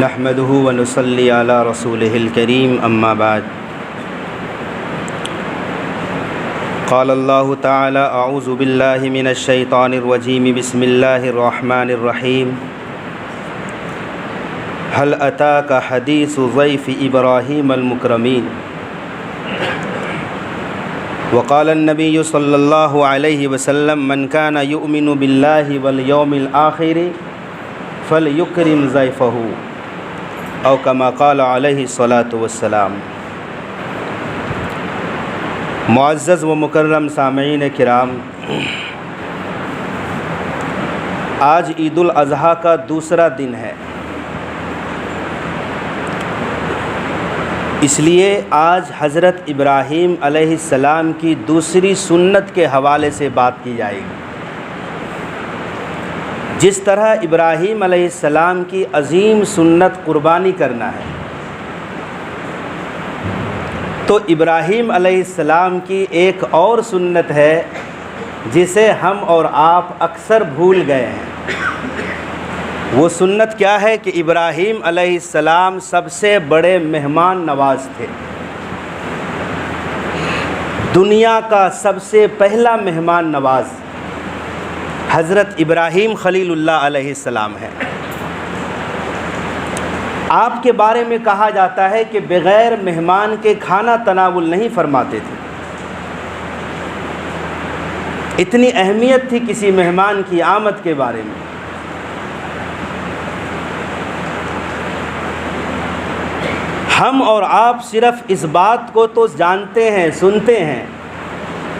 نحمده ونصلي على رسوله الكريم اما بعد قال الله تعالى اعوذ بالله من الشيطان الرجيم بسم الله الرحمن الرحيم هل اتاك حديث ضيف ابراهيم المكرمين وقال النبي صلى الله عليه وسلم من كان يؤمن بالله واليوم الآخر فليكرم ضيفه او كما قال علیہ الصلاۃ والسلام۔ معزز و مکرم سامعین کرام، آج عید الاضحیٰ کا دوسرا دن ہے، اس لیے آج حضرت ابراہیم علیہ السلام کی دوسری سنت کے حوالے سے بات کی جائے گی۔ جس طرح ابراہیم علیہ السلام کی عظیم سنت قربانی کرنا ہے، تو ابراہیم علیہ السلام کی ایک اور سنت ہے جسے ہم اور آپ اکثر بھول گئے ہیں۔ وہ سنت کیا ہے کہ ابراہیم علیہ السلام سب سے بڑے مہمان نواز تھے۔ دنیا کا سب سے پہلا مہمان نواز حضرت ابراہیم خلیل اللہ علیہ السلام ہے۔ آپ کے بارے میں کہا جاتا ہے کہ بغیر مہمان کے کھانا تناول نہیں فرماتے تھے۔ اتنی اہمیت تھی کسی مہمان کی آمد کے بارے میں۔ ہم اور آپ صرف اس بات کو تو جانتے ہیں، سنتے ہیں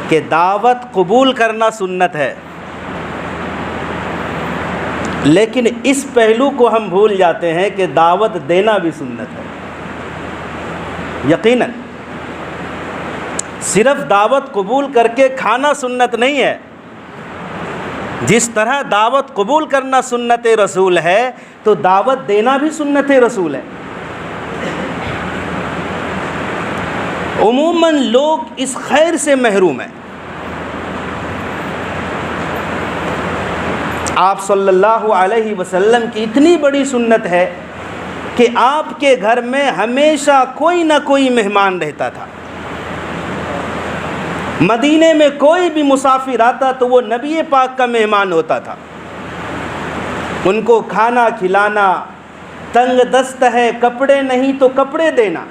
کہ دعوت قبول کرنا سنت ہے، لیکن اس پہلو کو ہم بھول جاتے ہیں کہ دعوت دینا بھی سنت ہے۔ یقیناً صرف دعوت قبول کر کے کھانا سنت نہیں ہے، جس طرح دعوت قبول کرنا سنت رسول ہے تو دعوت دینا بھی سنت رسول ہے۔ عموماً لوگ اس خیر سے محروم ہیں۔ آپ صلی اللہ علیہ وسلم کی اتنی بڑی سنت ہے کہ آپ کے گھر میں ہمیشہ کوئی نہ کوئی مہمان رہتا تھا۔ مدینے میں کوئی بھی مسافر آتا تو وہ نبی پاک کا مہمان ہوتا تھا۔ ان کو کھانا کھلانا، تنگ دست ہے کپڑے نہیں تو کپڑے دینا،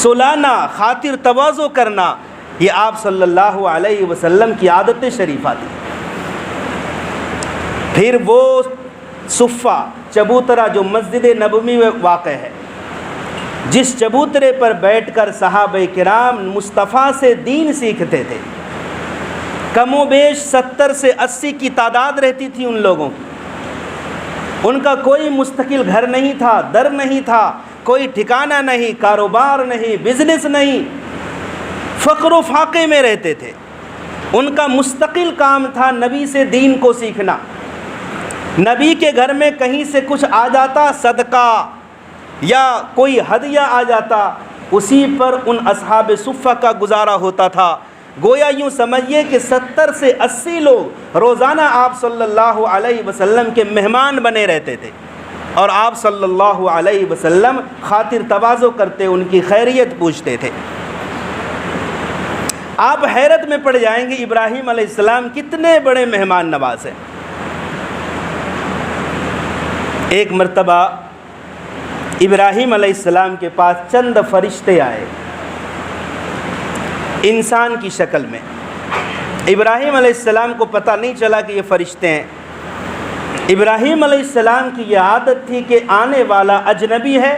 سلانا، خاطر تواضع کرنا، یہ آپ صلی اللہ علیہ وسلم کی عادت شریفہ تھی۔ پھر وہ صفہ چبوترا جو مسجد نبوی میں واقع ہے، جس چبوترے پر بیٹھ کر صحابہ کرام مصطفیٰ سے دین سیکھتے تھے، کم و بیش 70 سے 80 کی تعداد رہتی تھی ان لوگوں کی۔ ان کا کوئی مستقل گھر نہیں تھا، در نہیں تھا، کوئی ٹھکانہ نہیں، کاروبار نہیں، بزنس نہیں، فقر و فاقے میں رہتے تھے۔ ان کا مستقل کام تھا نبی سے دین کو سیکھنا۔ نبی کے گھر میں کہیں سے کچھ آ جاتا، صدقہ یا کوئی ہدیہ آ جاتا، اسی پر ان اصحاب صفہ کا گزارا ہوتا تھا۔ گویا یوں سمجھیے کہ 70 سے 80 لوگ روزانہ آپ صلی اللہ علیہ وسلم کے مہمان بنے رہتے تھے، اور آپ صلی اللہ علیہ وسلم خاطر تواضع کرتے، ان کی خیریت پوچھتے تھے۔ آپ حیرت میں پڑ جائیں گے ابراہیم علیہ السلام کتنے بڑے مہمان نواز ہیں۔ ایک مرتبہ ابراہیم علیہ السلام کے پاس چند فرشتے آئے انسان کی شکل میں۔ ابراہیم علیہ السلام کو پتہ نہیں چلا کہ یہ فرشتے ہیں۔ ابراہیم علیہ السلام کی یہ عادت تھی کہ آنے والا اجنبی ہے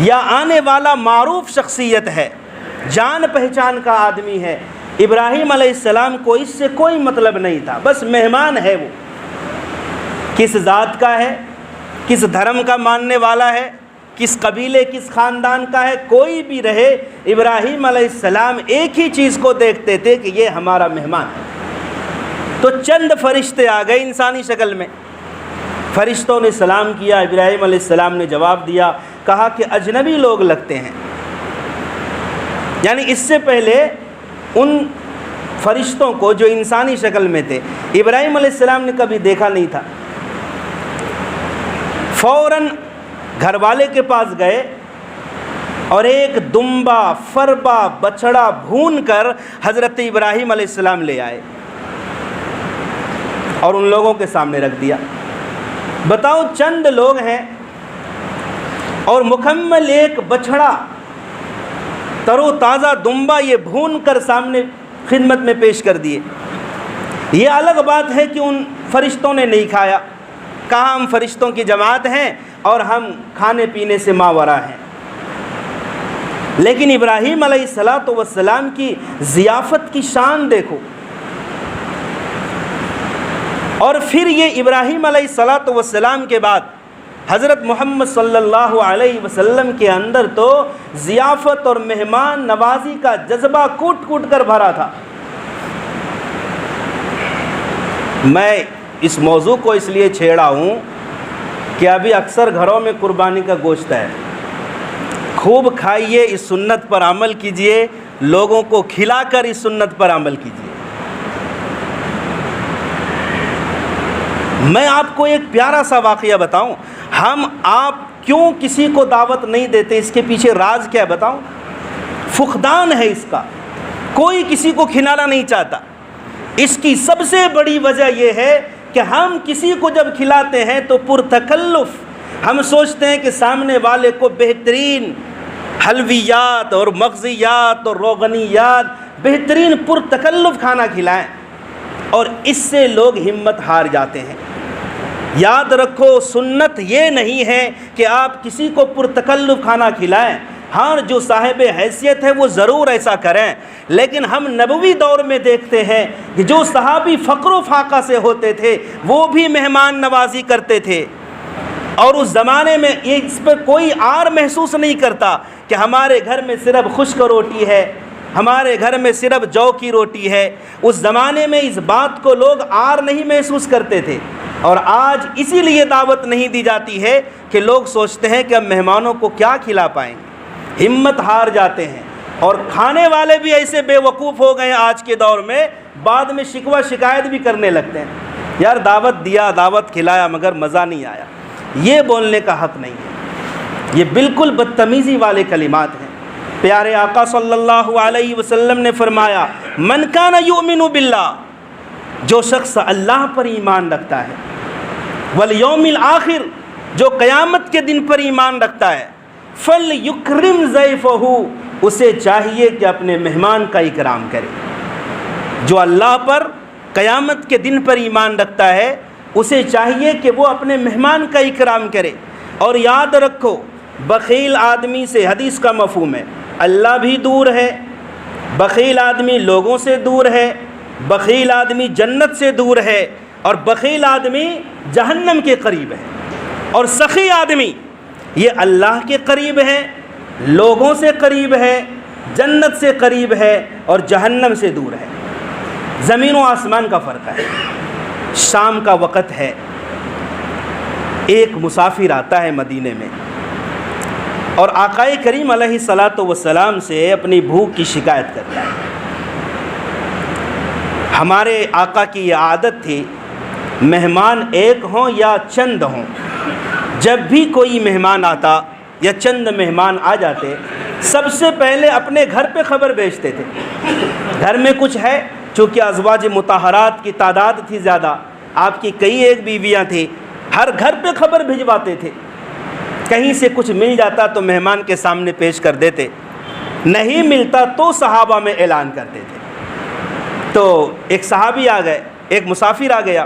یا آنے والا معروف شخصیت ہے، جان پہچان کا آدمی ہے، ابراہیم علیہ السلام کو اس سے کوئی مطلب نہیں تھا، بس مہمان ہے، وہ کس ذات کا ہے، کس دھرم کا ماننے والا ہے، کس قبیلے کس خاندان کا ہے، کوئی بھی رہے، ابراہیم علیہ السلام ایک ہی چیز کو دیکھتے تھے کہ یہ ہمارا مہمان ہے۔ تو چند فرشتے آ گئے انسانی شکل میں، فرشتوں نے سلام کیا، ابراہیم علیہ السلام نے جواب دیا، کہا کہ اجنبی لوگ لگتے ہیں۔ یعنی اس سے پہلے ان فرشتوں کو جو انسانی شکل میں تھے ابراہیم علیہ السلام نے کبھی دیکھا نہیں تھا۔ فوراً گھر والے کے پاس گئے اور ایک دمبا فربا بچڑا بھون کر حضرت ابراہیم علیہ السلام لے آئے اور ان لوگوں کے سامنے رکھ دیا۔ بتاؤ چند لوگ ہیں اور مکمل ایک بچڑا تر و تازہ دمبا یہ بھون کر سامنے خدمت میں پیش کر دیے۔ یہ الگ بات ہے کہ ان فرشتوں نے نہیں کھایا، کہا ہم فرشتوں کی جماعت ہیں اور ہم کھانے پینے سے ماورا ہیں، لیکن ابراہیم علیہ السلام کی ضیافت کی شان دیکھو۔ اور پھر یہ ابراہیم علیہ السلام کے بعد حضرت محمد صلی اللہ علیہ وسلم کے اندر تو ضیافت اور مہمان نوازی کا جذبہ کوٹ کوٹ کر بھرا تھا۔ میں اس موضوع کو اس لیے چھیڑا ہوں کہ ابھی اکثر گھروں میں قربانی کا گوشت ہے، خوب کھائیے، اس سنت پر عمل کیجئے، لوگوں کو کھلا کر اس سنت پر عمل کیجئے۔ میں آپ کو ایک پیارا سا واقعہ بتاؤں، ہم آپ کیوں کسی کو دعوت نہیں دیتے، اس کے پیچھے راز کیا ہے بتاؤں؟ فقدان ہے اس کا، کوئی کسی کو کھلانا نہیں چاہتا۔ اس کی سب سے بڑی وجہ یہ ہے کہ ہم کسی کو جب کھلاتے ہیں تو پرتکلف ہم سوچتے ہیں کہ سامنے والے کو بہترین حلویات اور مغزیات اور روغنیات، بہترین پرتکلف کھانا کھلائیں، اور اس سے لوگ ہمت ہار جاتے ہیں۔ یاد رکھو، سنت یہ نہیں ہے کہ آپ کسی کو پرتکلف کھانا کھلائیں، ہاں جو صاحب حیثیت ہے وہ ضرور ایسا کریں، لیکن ہم نبوی دور میں دیکھتے ہیں کہ جو صحابی فقر و فاقہ سے ہوتے تھے وہ بھی مہمان نوازی کرتے تھے، اور اس زمانے میں اس پہ کوئی عار محسوس نہیں کرتا کہ ہمارے گھر میں صرف خشک روٹی ہے، ہمارے گھر میں صرف جو کی روٹی ہے۔ اس زمانے میں اس بات کو لوگ عار نہیں محسوس کرتے تھے، اور آج اسی لیے دعوت نہیں دی جاتی ہے کہ لوگ سوچتے ہیں کہ اب مہمانوں کو کیا کھلا پائیں گے، ہمت ہار جاتے ہیں، اور کھانے والے بھی ایسے بے وقوف ہو گئے ہیں آج کے دور میں، بعد میں شکوہ شکایت بھی کرنے لگتے ہیں، یار دعوت دیا، دعوت کھلایا، مگر مزہ نہیں آیا۔ یہ بولنے کا حق نہیں ہے، یہ بالکل بدتمیزی والے کلمات ہیں۔ پیارے آقا صلی اللہ علیہ وسلم نے فرمایا، من کان یؤمن باللہ، جو شخص اللہ پر ایمان رکھتا ہے، والیوم الآخر، جو قیامت کے دن پر ایمان رکھتا ہے، فلیکرم ضیفہ، اسے چاہیے کہ اپنے مہمان کا اکرام کرے۔ جو اللہ پر قیامت کے دن پر ایمان رکھتا ہے اسے چاہیے کہ وہ اپنے مہمان کا اکرام کرے۔ اور یاد رکھو، بخیل آدمی سے، حدیث کا مفہوم ہے، اللہ بھی دور ہے، بخیل آدمی لوگوں سے دور ہے، بخیل آدمی جنت سے دور ہے، اور بخیل آدمی جہنم کے قریب ہے۔ اور سخی آدمی یہ اللہ کے قریب ہے، لوگوں سے قریب ہے، جنت سے قریب ہے، اور جہنم سے دور ہے۔ زمین و آسمان کا فرق ہے۔ شام کا وقت ہے، ایک مسافر آتا ہے مدینے میں اور آقا کریم علیہ السلام سے اپنی بھوک کی شکایت کرتا ہے۔ ہمارے آقا کی یہ عادت تھی، مہمان ایک ہوں یا چند ہوں، جب بھی کوئی مہمان آتا یا چند مہمان آ جاتے، سب سے پہلے اپنے گھر پہ خبر بھیجتے تھے، گھر میں کچھ ہے۔ چونکہ ازواج مطہرات کی تعداد تھی زیادہ، آپ کی کئی ایک بیویاں تھیں، ہر گھر پہ خبر بھجواتے تھے۔ کہیں سے کچھ مل جاتا تو مہمان کے سامنے پیش کر دیتے، نہیں ملتا تو صحابہ میں اعلان کرتے تھے۔ تو ایک صحابی آ گئے، ایک مسافر آ گیا،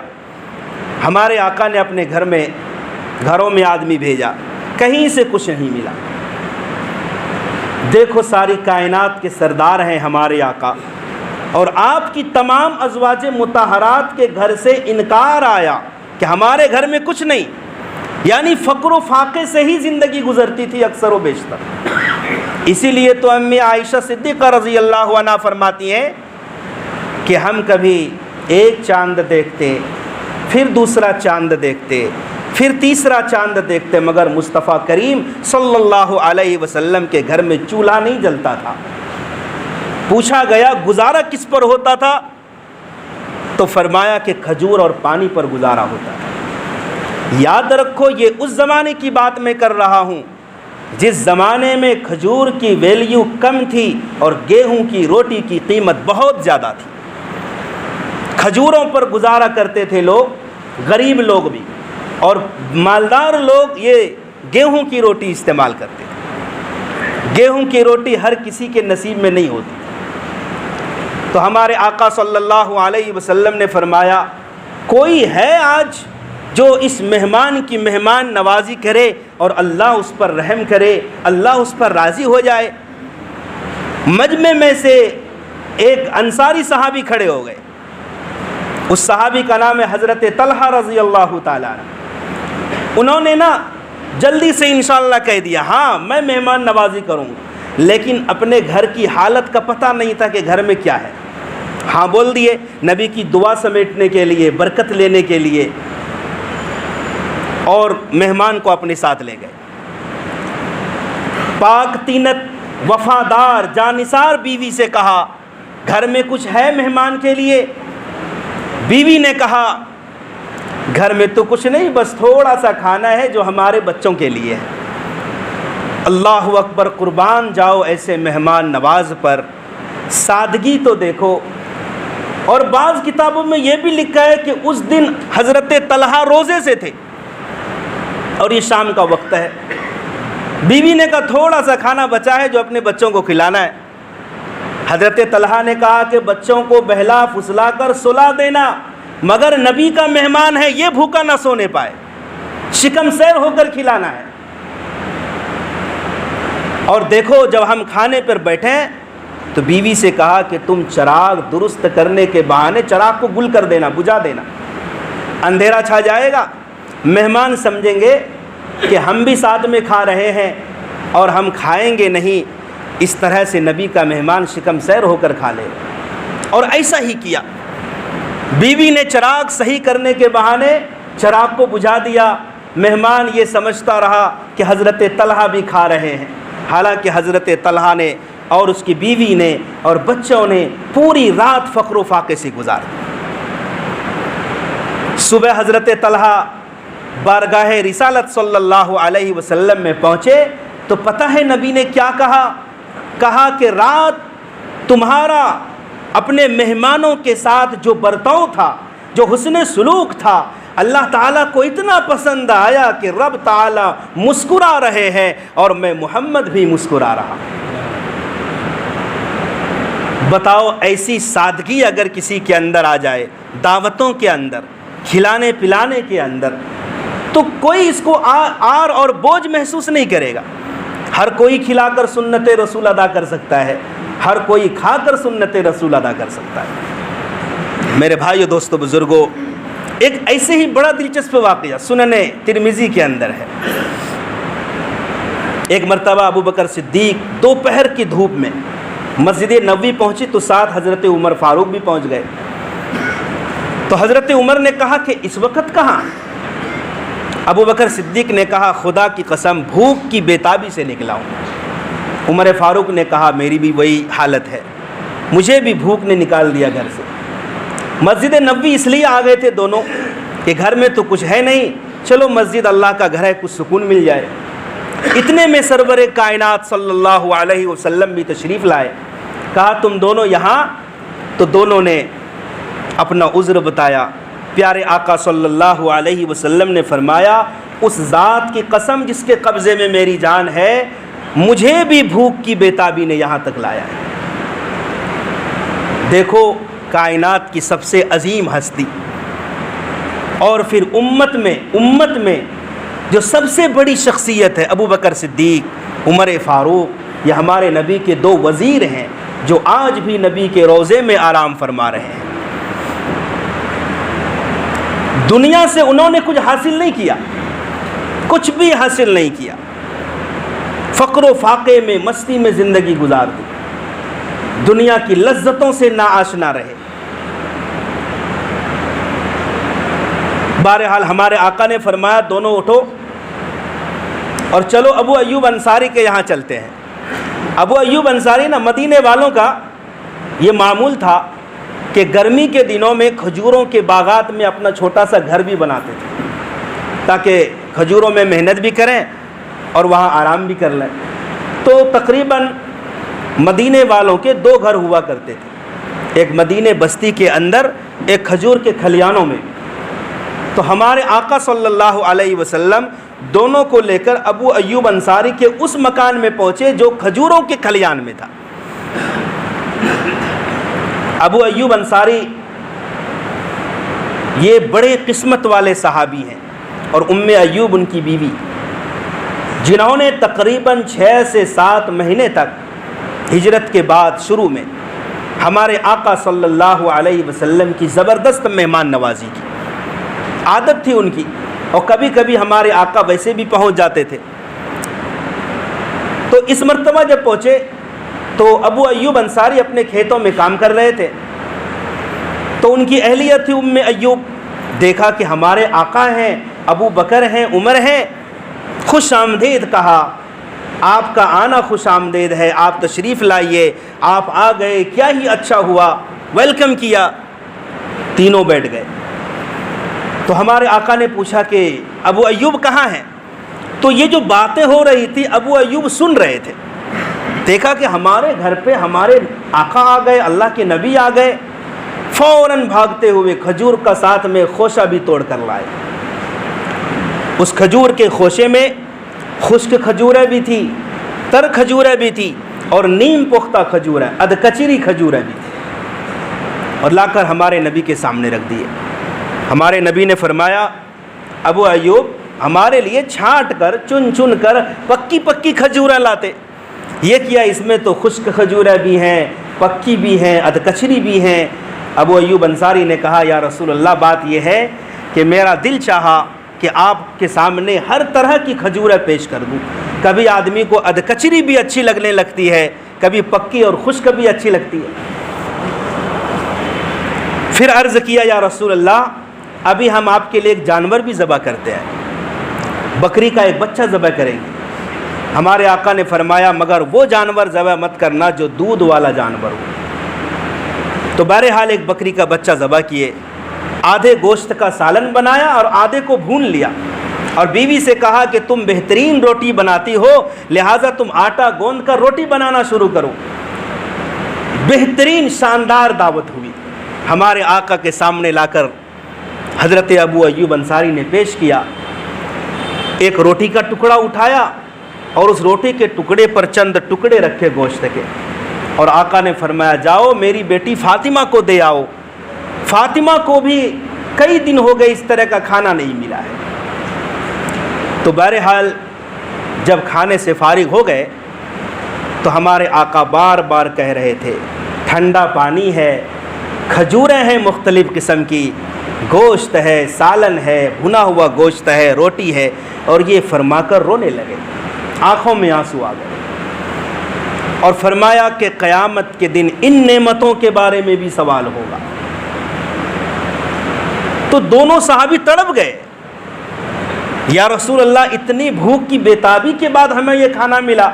ہمارے آقا نے اپنے گھروں میں آدمی بھیجا، کہیں سے کچھ نہیں ملا۔ دیکھو، ساری کائنات کے سردار ہیں ہمارے آقا، اور آپ کی تمام ازواج مطہرات کے گھر سے انکار آیا کہ ہمارے گھر میں کچھ نہیں، یعنی فقر و فاقے سے ہی زندگی گزرتی تھی اکثر و بیشتر۔ اسی لیے تو امی عائشہ صدیقہ رضی اللہ عنہا فرماتی ہیں کہ ہم کبھی ایک چاند دیکھتے، پھر دوسرا چاند دیکھتے، پھر تیسرا چاند دیکھتے، مگر مصطفیٰ کریم صلی اللہ علیہ وسلم کے گھر میں چولہا نہیں جلتا تھا۔ پوچھا گیا گزارا کس پر ہوتا تھا، تو فرمایا کہ کھجور اور پانی پر گزارا ہوتا تھا۔ یاد رکھو یہ اس زمانے کی بات میں کر رہا ہوں جس زمانے میں کھجور کی ویلیو کم تھی اور گیہوں کی روٹی کی قیمت بہت زیادہ تھی. کھجوروں پر گزارا کرتے تھے لوگ، غریب لوگ بھی، اور مالدار لوگ یہ گیہوں کی روٹی استعمال کرتے تھے. گیہوں کی روٹی ہر کسی کے نصیب میں نہیں ہوتی. تو ہمارے آقا صلی اللہ علیہ وسلم نے فرمایا کوئی ہے آج جو اس مہمان کی مہمان نوازی کرے اور اللہ اس پر رحم کرے، اللہ اس پر راضی ہو جائے. مجمع میں سے ایک انصاری صحابی کھڑے ہو گئے. اس صحابی کا نام ہے حضرت طلحہ رضی اللہ تعالیٰ عنہ. انہوں نے جلدی سے انشاءاللہ کہہ دیا ہاں میں مہمان نوازی کروں گا، لیکن اپنے گھر کی حالت کا پتہ نہیں تھا کہ گھر میں کیا ہے. ہاں بول دیے نبی کی دعا سمیٹنے کے لیے، برکت لینے کے لیے، اور مہمان کو اپنے ساتھ لے گئے. پاک تینت وفادار جانثار بیوی سے کہا گھر میں کچھ ہے مہمان کے لیے؟ بیوی نے کہا گھر میں تو کچھ نہیں، بس تھوڑا سا کھانا ہے جو ہمارے بچوں کے لیے ہے. اللہ اکبر، قربان جاؤ ایسے مہمان نواز پر. سادگی تو دیکھو. اور بعض کتابوں میں یہ بھی لکھا ہے کہ اس دن حضرت طلحہ روزے سے تھے اور یہ شام کا وقت ہے. بیوی نے کہا تھوڑا سا کھانا بچا ہے جو اپنے بچوں کو کھلانا ہے. حضرت طلحہ نے کہا کہ بچوں کو بہلا پھسلا کر سلا دینا، مگر نبی کا مہمان ہے یہ بھوکا نہ سونے پائے، شکم سیر ہو کر کھلانا ہے. اور دیکھو جب ہم کھانے پر بیٹھے تو بیوی سے کہا کہ تم چراغ درست کرنے کے بہانے چراغ کو گل کر دینا، بجھا دینا، اندھیرا چھا جائے گا، مہمان سمجھیں گے کہ ہم بھی ساتھ میں کھا رہے ہیں اور ہم کھائیں گے نہیں. اس طرح سے نبی کا مہمان شکم سیر ہو کر کھا لے. اور ایسا ہی کیا. بیوی نے چراغ صحیح کرنے کے بہانے چراغ کو بجھا دیا. مہمان یہ سمجھتا رہا کہ حضرت طلحہ بھی کھا رہے ہیں، حالانکہ حضرت طلحہ نے اور اس کی بیوی نے اور بچوں نے پوری رات فقر و فاقے سے گزاری. صبح حضرت طلحہ بارگاہ رسالت صلی اللہ علیہ وسلم میں پہنچے تو پتہ ہے نبی نے کیا کہا کہ رات تمہارا اپنے مہمانوں کے ساتھ جو برتاؤ تھا، جو حسن سلوک تھا، اللہ تعالیٰ کو اتنا پسند آیا کہ رب تعالیٰ مسکرا رہے ہیں اور میں محمد بھی مسکرا رہا. بتاؤ ایسی سادگی اگر کسی کے اندر آ جائے، دعوتوں کے اندر، کھلانے پلانے کے اندر، تو کوئی اس کو آر اور بوجھ محسوس نہیں کرے گا. ہر کوئی کھلا کر سنت رسول ادا کر سکتا ہے، ہر کوئی کھا کر سنت رسول ادا کر سکتا ہے. میرے بھائیو دوستو بزرگو، ایک ایسے ہی بڑا دلچسپ واقعہ سنن ترمذی کے اندر ہے. ایک مرتبہ ابو بکر صدیق دوپہر کی دھوپ میں مسجد نبوی پہنچی تو ساتھ حضرت عمر فاروق بھی پہنچ گئے. تو حضرت عمر نے کہا کہ اس وقت کہاں؟ ابو بکر صدیق نے کہا خدا کی قسم بھوک کی بیتابی سے نکلا ہوں. عمر فاروق نے کہا میری بھی وہی حالت ہے، مجھے بھی بھوک نے نکال دیا گھر سے. مسجد نبوی اس لیے آ گئے تھے دونوں کہ گھر میں تو کچھ ہے نہیں، چلو مسجد اللہ کا گھر ہے، کچھ سکون مل جائے. اتنے میں سرور کائنات صلی اللہ علیہ وسلم بھی تشریف لائے. کہا تم دونوں یہاں؟ تو دونوں نے اپنا عذر بتایا. پیارے آقا صلی اللہ علیہ وسلم نے فرمایا اس ذات کی قسم جس کے قبضے میں میری جان ہے، مجھے بھی بھوک کی بیتابی نے یہاں تک لایا ہے. دیکھو کائنات کی سب سے عظیم ہستی، اور پھر امت میں جو سب سے بڑی شخصیت ہے ابو بکر صدیق، عمر فاروق، یہ ہمارے نبی کے دو وزیر ہیں جو آج بھی نبی کے روضے میں آرام فرما رہے ہیں. دنیا سے انہوں نے کچھ حاصل نہیں کیا، کچھ بھی حاصل نہیں کیا، فقر و فاقے میں مستی میں زندگی گزار دی، دنیا کی لذتوں سے ناآشنا رہے. بہرحال ہمارے آقا نے فرمایا دونوں اٹھو اور چلو ابو ایوب انصاری کے یہاں چلتے ہیں. ابو ایوب انصاری مدینے والوں کا یہ معمول تھا کہ گرمی کے دنوں میں کھجوروں کے باغات میں اپنا چھوٹا سا گھر بھی بناتے تھے. تاکہ کھجوروں میں محنت بھی کریں اور وہاں آرام بھی کر لیں۔ تو تقریباً مدینے والوں کے 2 گھر ہوا کرتے تھے، ایک مدینے بستی کے اندر، ایک کھجور کے کھلیانوں میں۔ تو ہمارے آقا صلی اللہ علیہ وسلم دونوں کو لے کر ابو ایوب انصاری کے اس مکان میں پہنچے جو کھجوروں کے کھلیان میں تھا۔ ابو ایوب انصاری یہ بڑے قسمت والے صحابی ہیں، اور ام ایوب ان کی بیوی، جنہوں نے تقریباً 6 سے 7 مہینے تک ہجرت کے بعد شروع میں ہمارے آقا صلی اللہ علیہ وسلم کی زبردست مہمان نوازی کی۔ عادت تھی ان کی، اور کبھی کبھی ہمارے آقا ویسے بھی پہنچ جاتے تھے۔ تو اس مرتبہ جب پہنچے تو ابو ایوب انصاری اپنے کھیتوں میں کام کر رہے تھے، تو ان کی اہلیہ تھی ام ایوب، دیکھا کہ ہمارے آقا ہیں، ابو بکر ہیں، عمر ہیں، خوش آمدید کہا، آپ کا آنا خوش آمدید ہے، آپ تشریف لائیے، آپ آ گئے، کیا ہی اچھا ہوا، ویلکم کیا۔ تینوں بیٹھ گئے۔ تو ہمارے آقا نے پوچھا کہ ابو ایوب کہاں ہیں؟ تو یہ جو باتیں ہو رہی تھی ابو ایوب سن رہے تھے۔ دیکھا کہ ہمارے گھر پہ ہمارے آقا آ گئے، اللہ کے نبی آ گئے، فوراً بھاگتے ہوئے کھجور کا ساتھ میں خوشہ بھی توڑ کر لائے۔ اس کھجور کے خوشے میں خشک کھجوریں بھی تھی، تر کھجوریں بھی تھی، اور نیم پختہ کھجوریں، ادکچری کھجوریں بھی تھی، اور لا کر ہمارے نبی کے سامنے رکھ دیے۔ ہمارے نبی نے فرمایا، ابو ایوب ہمارے لیے چھانٹ کر چن چن کر پکی پکی کھجوریں لاتے، یہ کیا اس میں تو خشک کھجوریں بھی ہیں، پکی بھی ہیں، ادکچری بھی ہیں۔ ابو ایوب انصاری نے کہا، یا رسول اللہ، بات یہ ہے کہ میرا دل چاہا کہ آپ کے سامنے ہر طرح کی کھجوریں پیش کر دوں۔ کبھی آدمی کو ادکچری بھی اچھی لگنے لگتی ہے، کبھی پکی اور خشک بھی اچھی لگتی ہے۔ پھر عرض کیا، یا رسول اللہ، ابھی ہم آپ کے لیے ایک جانور بھی ذبح کرتے ہیں، بکری کا ایک بچہ ذبح کریں گے۔ ہمارے آقا نے فرمایا، مگر وہ جانور ذبح مت کرنا جو دودھ والا جانور ہو۔ تو بہرحال ایک بکری کا بچہ ذبح کیے، آدھے گوشت کا سالن بنایا اور آدھے کو بھون لیا، اور بیوی سے کہا کہ تم بہترین روٹی بناتی ہو، لہٰذا تم آٹا گوندھ کر روٹی بنانا شروع کرو۔ بہترین شاندار دعوت ہوئی، ہمارے آقا کے سامنے لا کر حضرت ابو ایوب انصاری نے پیش کیا۔ ایک روٹی کا ٹکڑا اٹھایا اور اس روٹی کے ٹکڑے پر چند ٹکڑے رکھے گوشت کے، اور آقا نے فرمایا، جاؤ میری بیٹی فاطمہ کو دے آؤ، فاطمہ کو بھی کئی دن ہو گئے اس طرح کا کھانا نہیں ملا ہے۔ تو بہرحال جب کھانے سے فارغ ہو گئے تو ہمارے آقا بار بار کہہ رہے تھے، ٹھنڈا پانی ہے، کھجوریں ہیں مختلف قسم کی، گوشت ہے، سالن ہے، بھنا ہوا گوشت ہے، روٹی ہے، اور یہ فرما کر رونے لگے، آنکھوں میں آنسو آ گئے، اور فرمایا کہ قیامت کے دن ان نعمتوں کے بارے میں بھی سوال ہوگا۔ تو دونوں صحابی تڑپ گئے، یا رسول اللہ، اتنی بھوک کی بےتابی کے بعد ہمیں یہ کھانا ملا،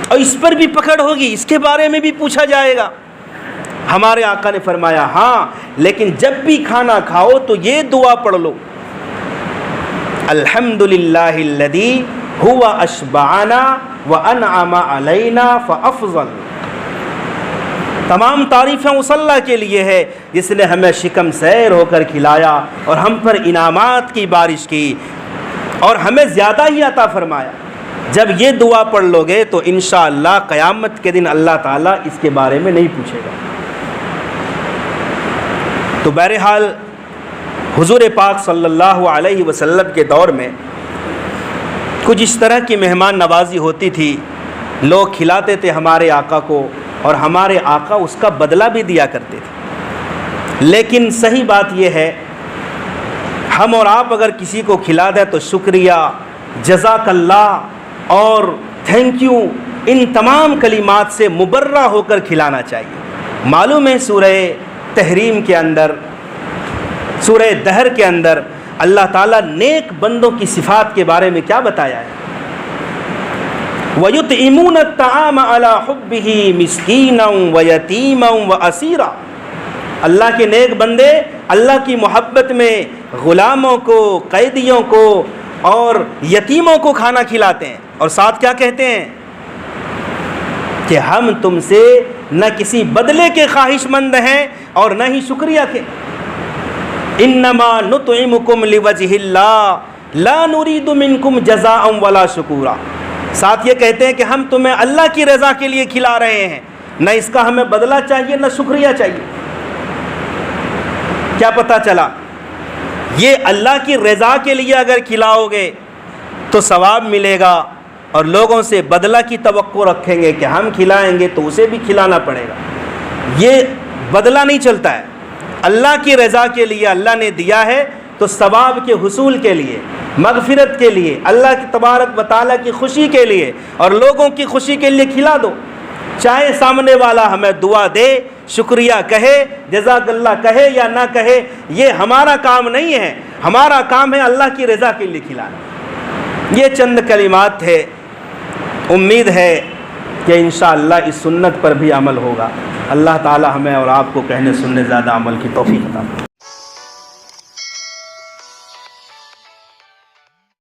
اور اس پر بھی پکڑ ہوگی، اس کے بارے میں بھی پوچھا جائے گا۔ ہمارے آقا نے فرمایا، ہاں، لیکن جب بھی کھانا کھاؤ تو یہ دعا پڑھ لو، الحمدللہ الذی هو اشبعنا وانعم علینا فافضل۔ تمام تعریفیں اس اللہ کے لیے ہے جس نے ہمیں شکم سیر ہو کر کھلایا اور ہم پر انعامات کی بارش کی اور ہمیں زیادہ ہی عطا فرمایا۔ جب یہ دعا پڑھ لو گے تو انشاءاللہ قیامت کے دن اللہ تعالیٰ اس کے بارے میں نہیں پوچھے گا۔ تو بہرحال حضور پاک صلی اللہ علیہ وسلم کے دور میں کچھ اس طرح کی مہمان نوازی ہوتی تھی، لوگ کھلاتے تھے ہمارے آقا کو، اور ہمارے آقا اس کا بدلہ بھی دیا کرتے تھے۔ لیکن صحیح بات یہ ہے، ہم اور آپ اگر کسی کو کھلا دیں تو شکریہ، جزاک اللہ اور تھینک یو، ان تمام کلمات سے مبرہ ہو کر کھلانا چاہیے۔ معلوم ہے سورہ تحریم کے اندر، سورہ دہر کے اندر اللہ تعالیٰ نیک بندوں کی صفات کے بارے میں کیا بتایا ہے؟ وَيُطْعِمُونَ الطَّعَامَ عَلَى حُبِّهِ مِسْكِينًا وَيَتِيمًا وَأَسِيرًا۔ اللہ کے نیک بندے اللہ کی محبت میں غلاموں کو، قیدیوں کو اور یتیموں کو کھانا کھلاتے ہیں، اور ساتھ کیا کہتے ہیں کہ ہم تم سے نہ کسی بدلے کے خواہش مند ہیں اور نہ ہی شکریہ کے، انما نطعمکم لوجہ اللہ لا نرید منکم جزاء ولا شکورا۔ ساتھ یہ کہتے ہیں کہ ہم تمہیں اللہ کی رضا کے لیے کھلا رہے ہیں، نہ اس کا ہمیں بدلہ چاہیے نہ شکریہ چاہیے۔ کیا پتہ چلا؟ یہ اللہ کی رضا کے لیے اگر کھلاؤ گے تو ثواب ملے گا، اور لوگوں سے بدلہ کی توقع رکھیں گے کہ ہم کھلائیں گے تو اسے بھی کھلانا پڑے گا، یہ بدلہ نہیں چلتا ہے۔ اللہ کی رضا کے لیے اللہ نے دیا ہے تو ثواب کے حصول کے لیے، مغفرت کے لیے، اللہ کی تبارک و تعالیٰ کی خوشی کے لیے اور لوگوں کی خوشی کے لیے کھلا دو، چاہے سامنے والا ہمیں دعا دے، شکریہ کہے، جزاک اللہ کہے یا نہ کہے، یہ ہمارا کام نہیں ہے، ہمارا کام ہے اللہ کی رضا کے لیے کھلانا۔ یہ چند کلمات تھے، امید ہے کہ انشاءاللہ اس سنت پر بھی عمل ہوگا۔ اللہ تعالی ہمیں اور آپ کو کہنے سننے زیادہ عمل کی توفیق عطا فرمائے۔